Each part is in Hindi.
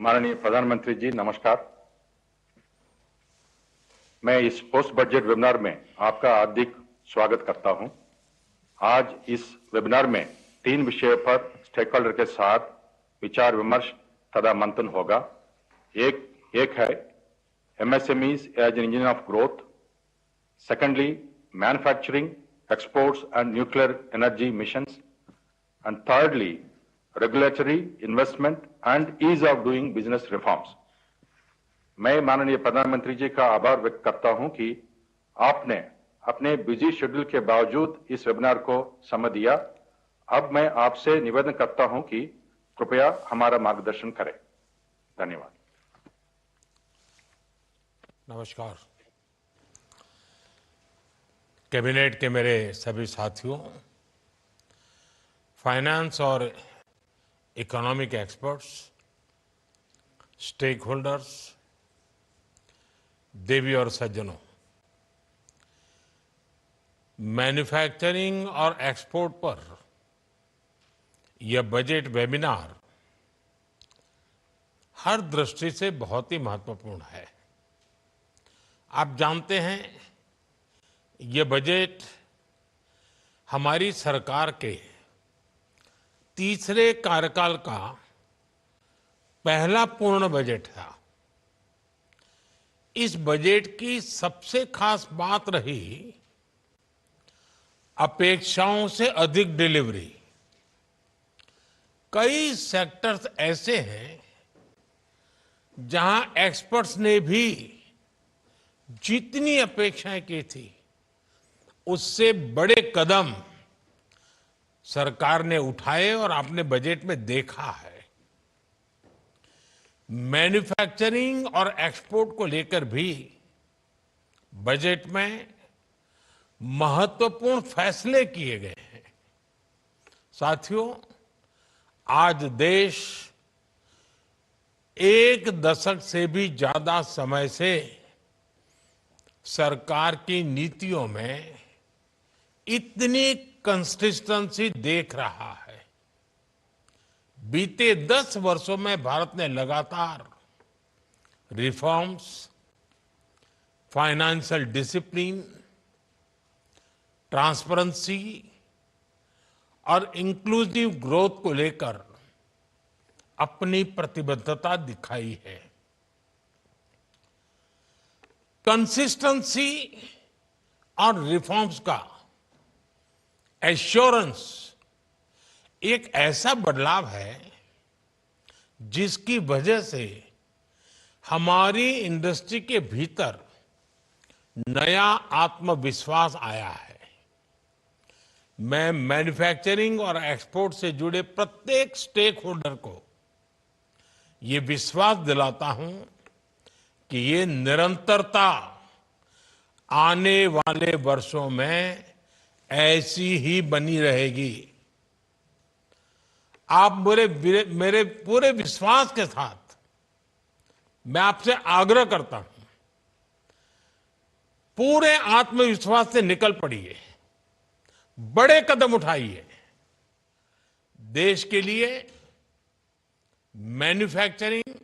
माननीय प्रधानमंत्री जी नमस्कार। मैं इस पोस्ट बजट वेबिनार में आपका हार्दिक स्वागत करता हूं। आज इस वेबिनार में 3 विषयों पर स्टेक होल्डर के साथ विचार विमर्श तथा मंथन होगा। एक है MSMEs as an engine of growth, secondly manufacturing, exports and nuclear energy missions, and thirdly, regulatory investment and ease of doing business reforms. मैं माननीय प्रधानमंत्री जी का आभार व्यक्त करता हूं कि आपने अपने बिजी शेड्यूल के बावजूद इस वेबिनार को समय दिया। अब मैं आपसे निवेदन करता हूं कि कृपया हमारा मार्गदर्शन करें। धन्यवाद। नमस्कार। कैबिनेट के मेरे सभी साथियों, फाइनेंस और इकोनॉमिक एक्सपर्ट्स, स्टेक होल्डर्स, देवी और सज्जनों, मैन्युफैक्चरिंग और एक्सपोर्ट पर यह बजट वेबिनार हर दृष्टि से बहुत ही महत्वपूर्ण है। आप जानते हैं, यह बजट हमारी सरकार के तीसरे कार्यकाल का पहला पूर्ण बजट था। इस बजट की सबसे खास बात रही अपेक्षाओं से अधिक डिलीवरी। कई सेक्टर्स ऐसे हैं जहां एक्सपर्ट्स ने भी जितनी अपेक्षाएं की थी उससे बड़े कदम सरकार ने उठाए और आपने बजट में देखा है। मैन्युफैक्चरिंग और एक्सपोर्ट को लेकर भी बजट में महत्वपूर्ण फैसले किए गए हैं। साथियों, आज देश एक दशक से भी ज्यादा समय से सरकार की नीतियों में इतनी कंसिस्टेंसी देख रहा है। बीते 10 वर्षों में भारत ने लगातार रिफॉर्म्स, फाइनेंशियल डिसिप्लिन, ट्रांसपेरेंसी और इंक्लूसिव ग्रोथ को लेकर अपनी प्रतिबद्धता दिखाई है। कंसिस्टेंसी और रिफॉर्म्स का एश्योरेंस एक ऐसा बदलाव है जिसकी वजह से हमारी इंडस्ट्री के भीतर नया आत्मविश्वास आया है। मैं मैन्युफैक्चरिंग और एक्सपोर्ट से जुड़े प्रत्येक स्टेक होल्डर को ये विश्वास दिलाता हूं कि ये निरंतरता आने वाले वर्षों में ऐसी ही बनी रहेगी। आप मेरे पूरे विश्वास के साथ मैं आपसे आग्रह करता हूं, पूरे आत्मविश्वास से निकल पड़िए, बड़े कदम उठाइए। देश के लिए मैन्युफैक्चरिंग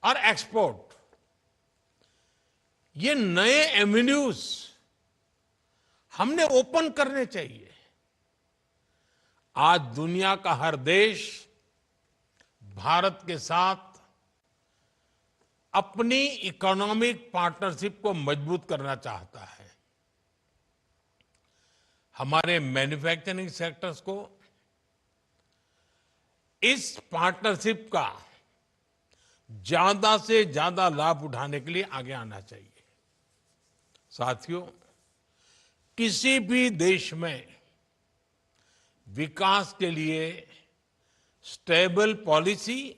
और एक्सपोर्ट ये नए एवेन्यूज हमने ओपन करने चाहिए। आज दुनिया का हर देश भारत के साथ अपनी इकोनॉमिक पार्टनरशिप को मजबूत करना चाहता है। हमारे मैन्युफैक्चरिंग सेक्टर्स को इस पार्टनरशिप का ज्यादा से ज्यादा लाभ उठाने के लिए आगे आना चाहिए। साथियों, किसी भी देश में विकास के लिए स्टेबल पॉलिसी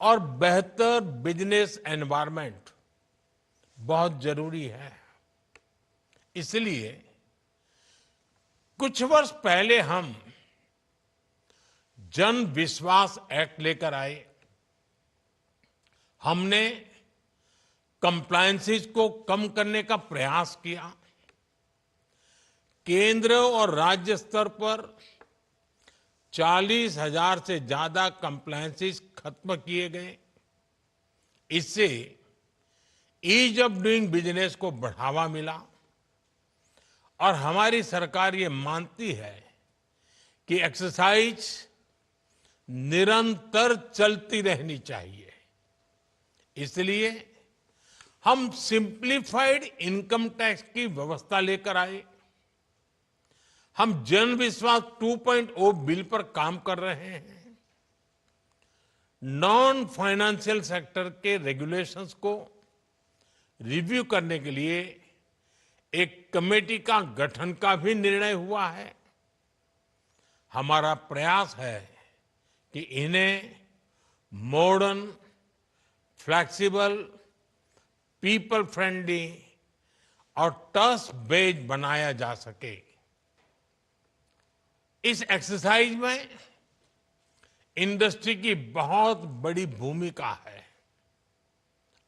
और बेहतर बिजनेस एनवायरनमेंट बहुत जरूरी है। इसलिए कुछ वर्ष पहले हम जन विश्वास एक्ट लेकर आए। हमने कंप्लायंसेस को कम करने का प्रयास किया। केंद्र और राज्य स्तर पर 40,000 से ज्यादा कंप्लायंसेस खत्म किए गए। इससे ईज ऑफ डूइंग बिजनेस को बढ़ावा मिला और हमारी सरकार ये मानती है कि एक्सरसाइज निरंतर चलती रहनी चाहिए। इसलिए हम सिंप्लीफाइड इनकम टैक्स की व्यवस्था लेकर आए। हम जन विश्वास 2.0 बिल पर काम कर रहे हैं। नॉन फाइनेंशियल सेक्टर के रेगुलेशंस को रिव्यू करने के लिए एक कमेटी का गठन का भी निर्णय हुआ है। हमारा प्रयास है कि इन्हें मॉडर्न, फ्लेक्सिबल, पीपल फ्रेंडली और टस्ट बेस्ड बनाया जा सके। इस एक्सरसाइज में इंडस्ट्री की बहुत बड़ी भूमिका है।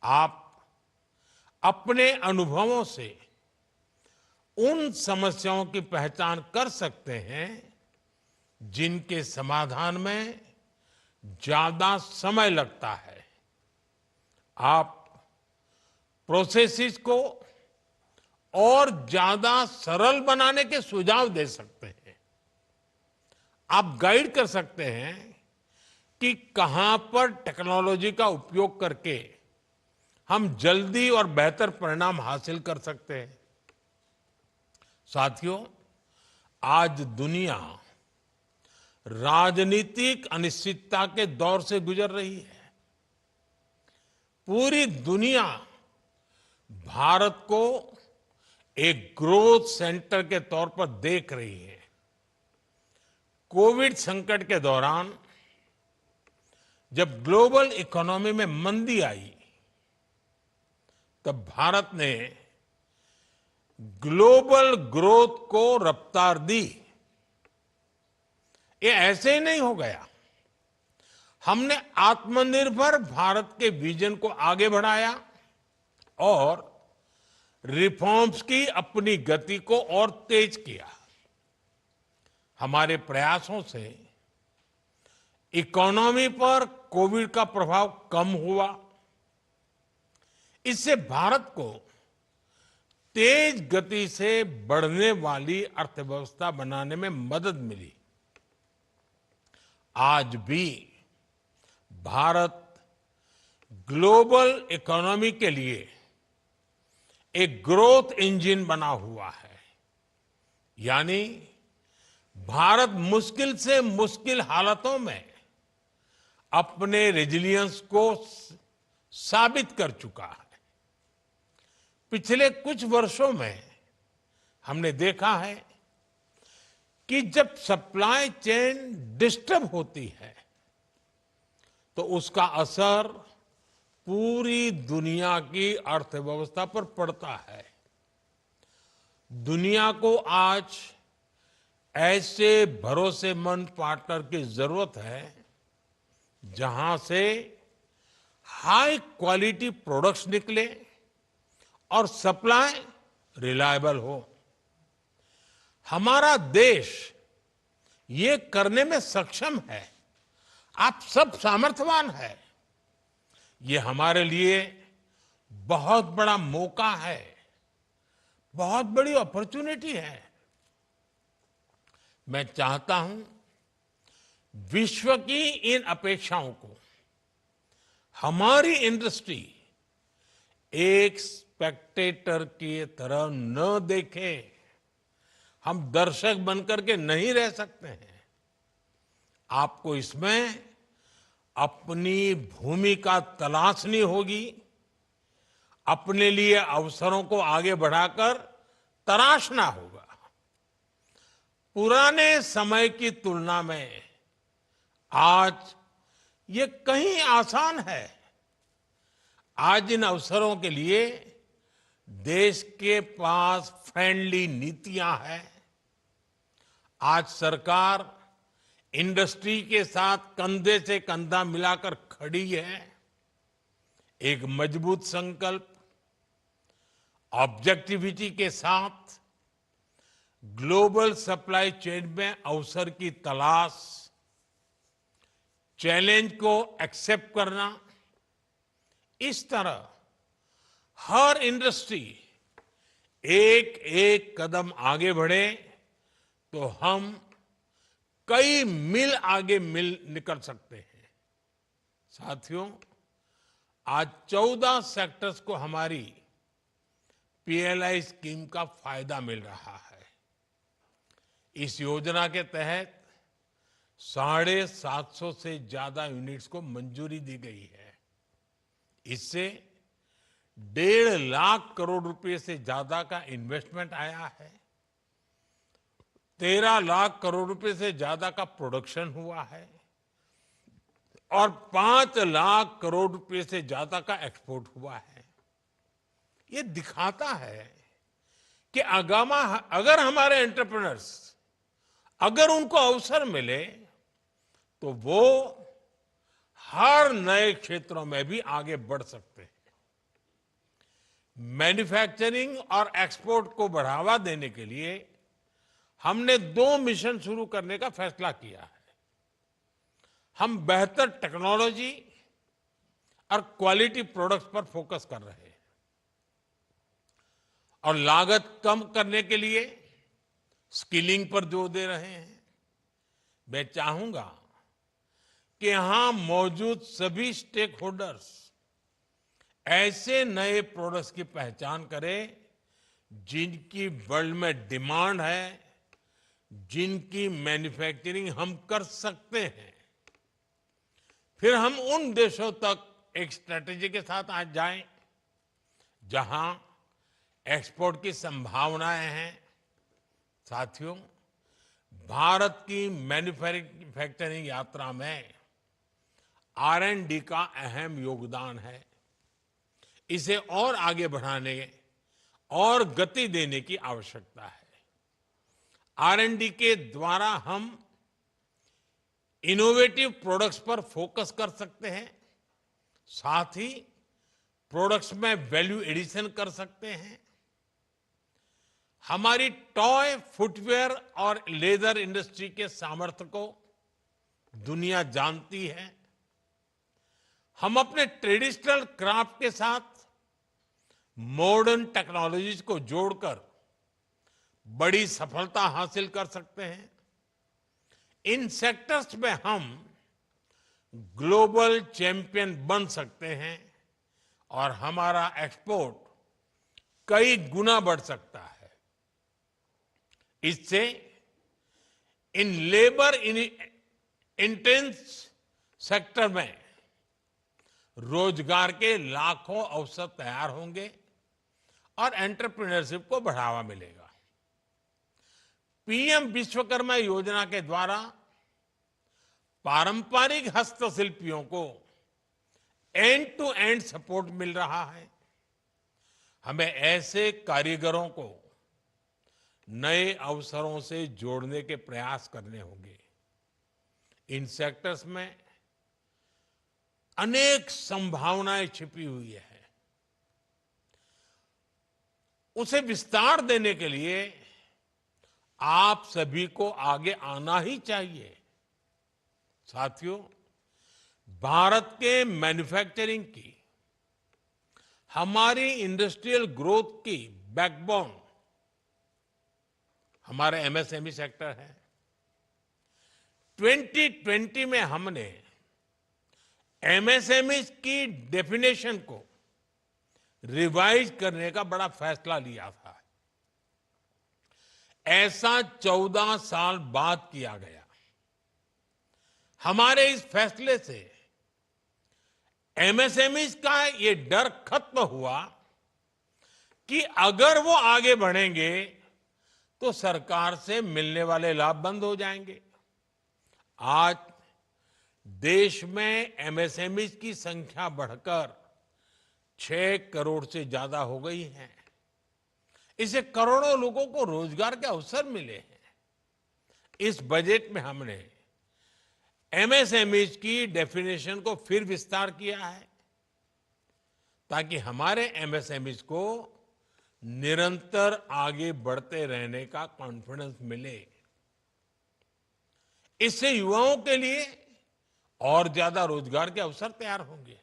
आप अपने अनुभवों से उन समस्याओं की पहचान कर सकते हैं जिनके समाधान में ज्यादा समय लगता है। आप प्रोसेसेस को और ज्यादा सरल बनाने के सुझाव दे सकते हैं। आप गाइड कर सकते हैं कि कहां पर टेक्नोलॉजी का उपयोग करके हम जल्दी और बेहतर परिणाम हासिल कर सकते हैं। साथियों, आज दुनिया राजनीतिक अनिश्चितता के दौर से गुजर रही है। पूरी दुनिया भारत को एक ग्रोथ सेंटर के तौर पर देख रही है। कोविड संकट के दौरान जब ग्लोबल इकोनॉमी में मंदी आई, तब भारत ने ग्लोबल ग्रोथ को रफ्तार दी। ये ऐसे ही नहीं हो गया। हमने आत्मनिर्भर भारत के विजन को आगे बढ़ाया और रिफॉर्म्स की अपनी गति को और तेज किया। हमारे प्रयासों से इकोनॉमी पर कोविड का प्रभाव कम हुआ। इससे भारत को तेज गति से बढ़ने वाली अर्थव्यवस्था बनाने में मदद मिली। आज भी भारत ग्लोबल इकोनॉमी के लिए एक ग्रोथ इंजन बना हुआ है। यानी भारत मुश्किल से मुश्किल हालातों में अपने रेजिलियंस को साबित कर चुका है। पिछले कुछ वर्षों में हमने देखा है कि जब सप्लाई चेन डिस्टर्ब होती है तो उसका असर पूरी दुनिया की अर्थव्यवस्था पर पड़ता है। दुनिया को आज ऐसे भरोसेमंद पार्टनर की जरूरत है जहां से हाई क्वालिटी प्रोडक्ट्स निकले और सप्लाई रिलायबल हो। हमारा देश ये करने में सक्षम है। आप सब सामर्थ्यवान है। ये हमारे लिए बहुत बड़ा मौका है, बहुत बड़ी अपॉर्चुनिटी है। मैं चाहता हूं विश्व की इन अपेक्षाओं को हमारी इंडस्ट्री एक स्पेक्टेटर की तरह न देखे। हम दर्शक बनकर के नहीं रह सकते हैं। आपको इसमें अपनी भूमिका तलाशनी होगी। अपने लिए अवसरों को आगे बढ़ाकर तराशना होगा। पुराने समय की तुलना में आज ये कहीं आसान है। आज इन अवसरों के लिए देश के पास फ्रेंडली नीतियां हैं। आज सरकार इंडस्ट्री के साथ कंधे से कंधा मिलाकर खड़ी है। एक मजबूत संकल्प, ऑब्जेक्टिविटी के साथ ग्लोबल सप्लाई चेन में अवसर की तलाश चैलेंज को एक्सेप्ट करना, इस तरह हर इंडस्ट्री एक एक कदम आगे बढ़े तो हम कई मील आगे मिल निकल सकते हैं। साथियों, आज 14 सेक्टर्स को हमारी पीएलआई स्कीम का फायदा मिल रहा है। इस योजना के तहत 750 से ज्यादा यूनिट्स को मंजूरी दी गई है। इससे 1.5 लाख करोड़ रुपए से ज्यादा का इन्वेस्टमेंट आया है। 13 लाख करोड़ रुपए से ज्यादा का प्रोडक्शन हुआ है और 5 लाख करोड़ रुपए से ज्यादा का एक्सपोर्ट हुआ है। ये दिखाता है कि अगर हमारे एंटरप्रेन्योर्स, अगर उनको अवसर मिले तो वो हर नए क्षेत्रों में भी आगे बढ़ सकते हैं। मैन्युफैक्चरिंग और एक्सपोर्ट को बढ़ावा देने के लिए हमने 2 मिशन शुरू करने का फैसला किया है। हम बेहतर टेक्नोलॉजी और क्वालिटी प्रोडक्ट्स पर फोकस कर रहे हैं और लागत कम करने के लिए स्किलिंग पर जोर दे रहे हैं। मैं चाहूंगा कि यहां मौजूद सभी स्टेक होल्डर्स ऐसे नए प्रोडक्ट्स की पहचान करें जिनकी वर्ल्ड में डिमांड है, जिनकी मैन्युफैक्चरिंग हम कर सकते हैं। फिर हम उन देशों तक एक स्ट्रेटेजी के साथ आज जाएं जहां एक्सपोर्ट की संभावनाएं हैं। साथियों, भारत की मैन्युफैक्चरिंग यात्रा में R&D का अहम योगदान है। इसे और आगे बढ़ाने और गति देने की आवश्यकता है। R&D के द्वारा हम इनोवेटिव प्रोडक्ट्स पर फोकस कर सकते हैं, साथ ही प्रोडक्ट्स में वैल्यू एडिशन कर सकते हैं। हमारी टॉय, फुटवेयर और लेदर इंडस्ट्री के सामर्थ्य को दुनिया जानती है। हम अपने ट्रेडिशनल क्राफ्ट के साथ मॉडर्न टेक्नोलॉजीज को जोड़कर बड़ी सफलता हासिल कर सकते हैं। इन सेक्टर्स में हम ग्लोबल चैंपियन बन सकते हैं और हमारा एक्सपोर्ट कई गुना बढ़ सकता है। इससे इन लेबर इंटेंस सेक्टर में रोजगार के लाखों अवसर तैयार होंगे और एंटरप्रेन्योरशिप को बढ़ावा मिलेगा। पीएम विश्वकर्मा योजना के द्वारा पारंपरिक हस्तशिल्पियों को एंड टू एंड सपोर्ट मिल रहा है। हमें ऐसे कारीगरों को नए अवसरों से जोड़ने के प्रयास करने होंगे। इन सेक्टर्स में अनेक संभावनाएं छिपी हुई है। उसे विस्तार देने के लिए आप सभी को आगे आना ही चाहिए। साथियों, भारत के मैन्युफैक्चरिंग की, हमारी इंडस्ट्रियल ग्रोथ की बैकबोन हमारे एमएसएमई सेक्टर है। 2020 में हमने एमएसएमई की डेफिनेशन को रिवाइज करने का बड़ा फैसला लिया था। ऐसा 14 साल बाद किया गया। हमारे इस फैसले से एमएसएमई का ये डर खत्म हुआ कि अगर वो आगे बढ़ेंगे तो सरकार से मिलने वाले लाभ बंद हो जाएंगे। आज देश में एमएसएमई की संख्या बढ़कर 6 करोड़ से ज्यादा हो गई है। इससे करोड़ों लोगों को रोजगार के अवसर मिले हैं। इस बजट में हमने एमएसएमई की डेफिनेशन को फिर विस्तार किया है ताकि हमारे एमएसएमई को निरंतर आगे बढ़ते रहने का कॉन्फिडेंस मिले। इससे युवाओं के लिए और ज्यादा रोजगार के अवसर तैयार होंगे।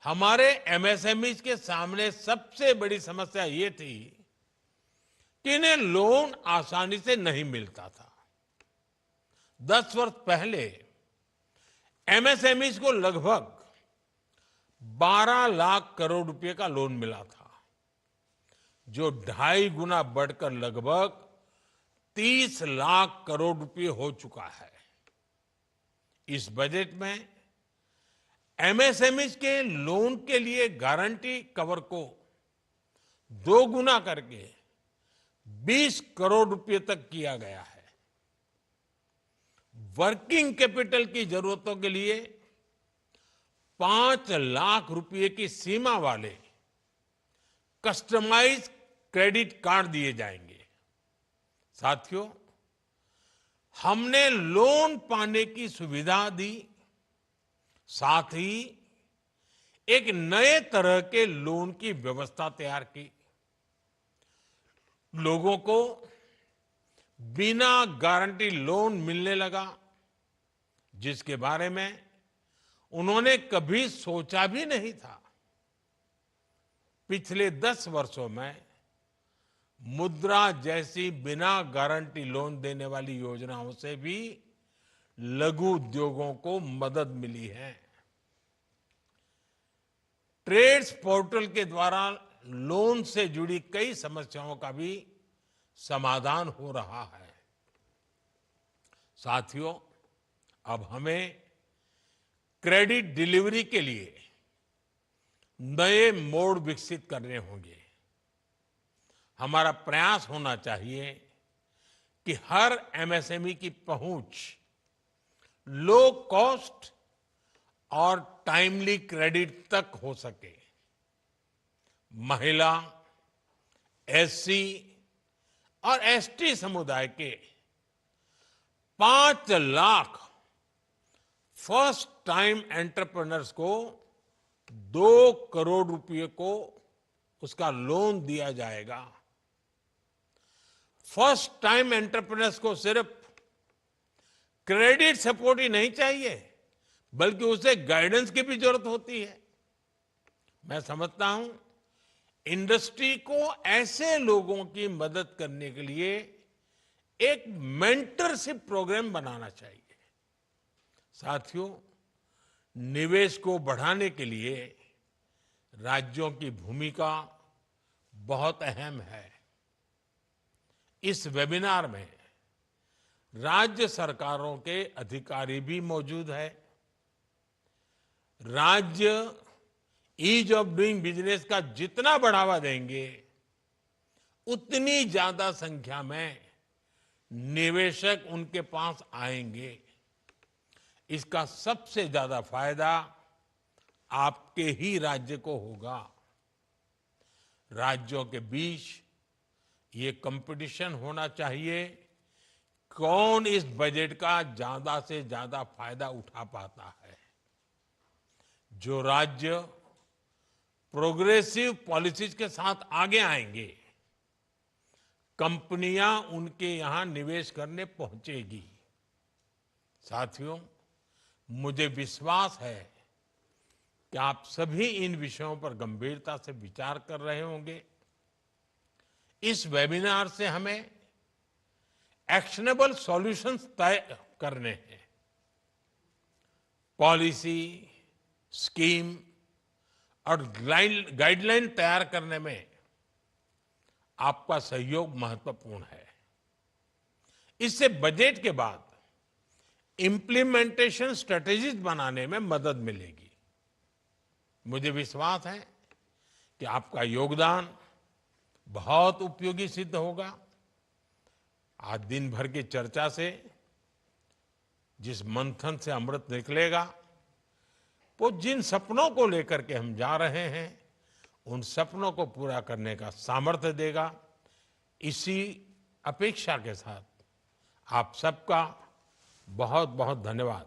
हमारे एमएसएमईज के सामने सबसे बड़ी समस्या ये थी कि इन्हें लोन आसानी से नहीं मिलता था। 10 वर्ष पहले एमएसएमईज को लगभग 12 लाख करोड़ रुपए का लोन मिला था, जो 2.5 गुना बढ़कर लगभग 30 लाख करोड़ रुपए हो चुका है। इस बजट में एमएसएमईज के लोन के लिए गारंटी कवर को 2 गुना करके 20 करोड़ रुपए तक किया गया है। वर्किंग कैपिटल की जरूरतों के लिए 5 लाख रुपए की सीमा वाले कस्टमाइज क्रेडिट कार्ड दिए जाएंगे। साथियों, हमने लोन पाने की सुविधा दी, साथ ही एक नए तरह के लोन की व्यवस्था तैयार की। लोगों को बिना गारंटी लोन मिलने लगा, जिसके बारे में उन्होंने कभी सोचा भी नहीं था। पिछले 10 वर्षों में मुद्रा जैसी बिना गारंटी लोन देने वाली योजनाओं से भी लघु उद्योगों को मदद मिली है। ट्रेड्स पोर्टल के द्वारा लोन से जुड़ी कई समस्याओं का भी समाधान हो रहा है। साथियों, अब हमें क्रेडिट डिलीवरी के लिए नए मोड विकसित करने होंगे। हमारा प्रयास होना चाहिए कि हर एमएसएमई की पहुंच लो कॉस्ट और टाइमली क्रेडिट तक हो सके। महिला, एससी और एसटी समुदाय के 5 लाख फर्स्ट टाइम एंटरप्रेन्योर्स को 2 करोड़ रुपए को उसका लोन दिया जाएगा। फर्स्ट टाइम एंटरप्रेन्योर्स को सिर्फ क्रेडिट सपोर्ट ही नहीं चाहिए, बल्कि उसे गाइडेंस की भी जरूरत होती है। मैं समझता हूं इंडस्ट्री को ऐसे लोगों की मदद करने के लिए एक मेंटरशिप प्रोग्राम बनाना चाहिए। साथियों, निवेश को बढ़ाने के लिए राज्यों की भूमिका बहुत अहम है। इस वेबिनार में राज्य सरकारों के अधिकारी भी मौजूद है। राज्य ईज ऑफ डूइंग बिजनेस का जितना बढ़ावा देंगे, उतनी ज्यादा संख्या में निवेशक उनके पास आएंगे। इसका सबसे ज्यादा फायदा आपके ही राज्य को होगा। राज्यों के बीच ये कंपटीशन होना चाहिए, कौन इस बजट का ज्यादा से ज्यादा फायदा उठा पाता है। जो राज्य प्रोग्रेसिव पॉलिसीज के साथ आगे आएंगे, कंपनियां उनके यहां निवेश करने पहुंचेगी। साथियों, मुझे विश्वास है कि आप सभी इन विषयों पर गंभीरता से विचार कर रहे होंगे। इस वेबिनार से हमें एक्शनेबल सॉल्यूशंस तय करने हैं। पॉलिसी, स्कीम और गाइडलाइन तैयार करने में आपका सहयोग महत्वपूर्ण है। इससे बजट के बाद इंप्लीमेंटेशन स्ट्रेटेजीज बनाने में मदद मिलेगी। मुझे विश्वास है कि आपका योगदान बहुत उपयोगी सिद्ध होगा। आज दिन भर की चर्चा से जिस मंथन से अमृत निकलेगा, वो जिन सपनों को लेकर के हम जा रहे हैं, उन सपनों को पूरा करने का सामर्थ्य देगा। इसी अपेक्षा के साथ आप सबका बहुत बहुत धन्यवाद।